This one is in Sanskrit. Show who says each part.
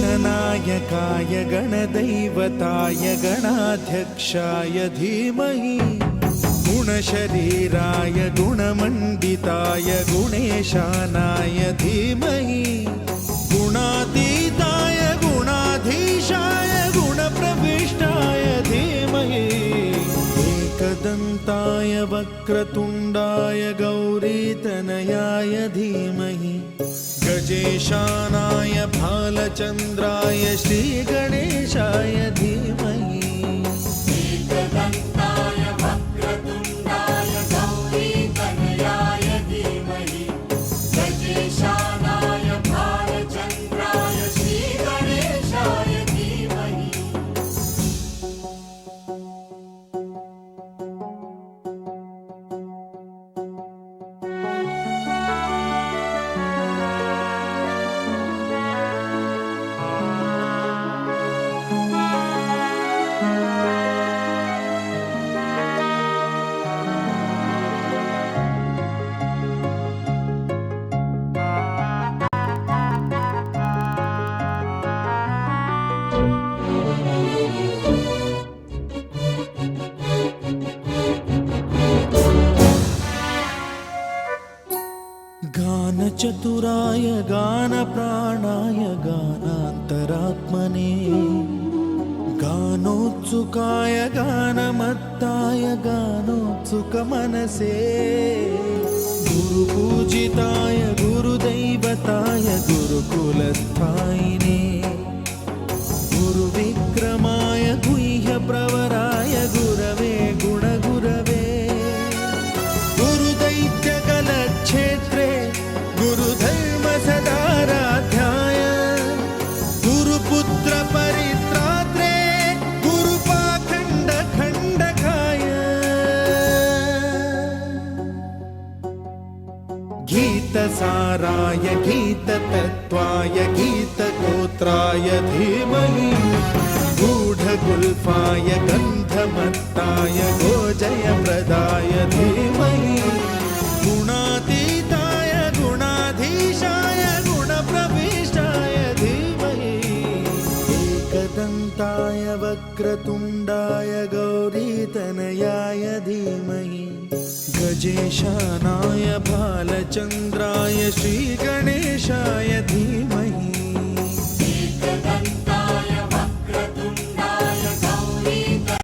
Speaker 1: गणनायकाय गणदैवताय गणाध्यक्षाय धीमहि गुणशरीराय गुणमण्डिताय गुणेशानाय धीमहि गुणातीताय गुणाधीशाय गुणप्रविष्टाय धीमहि एकदन्ताय वक्रतुण्डाय गौरीतनयाय धीमहि गजेशानाय भालचन्द्राय श्रीगणेशाय धीमहि
Speaker 2: एकदन्ताय वक्रतुण्डाय गौरीतनयाय धीमहि गजेशानाय भालचन्द्राय श्रीगणेशाय धीमहि
Speaker 1: गानचतुराय गानप्राणाय गानान्तरात्मने गानोत्सुकाय गानमत्ताय गानोत्सुकमनसे गुरुपूजिताय गुरुदैवताय गुरुकुलस्थायिने गुरुविक्रमाय गुह्यप्रवराय गुरवे गुणगुरवे गुरुदैत्यकलक्षेत्रे गुरुधर्मसदाराध्याय गुरुपुत्रपरित्रात्रे गुरुपाखण्डखण्डकाय गीतसाराय गीततत्त्वाय गीतगोत्राय धीमहि गूढगुल्फाय गन्धमत्ताय गोजयप्रदाय धीमहि गुणातीताय गुणाधीशाय गुणप्रविष्टाय धीमहि एकदन्ताय वक्रतुण्डाय गौरीतनयाय धीमहि गजेशानाय भालचन्द्राय श्रीगणेशाय धीमहि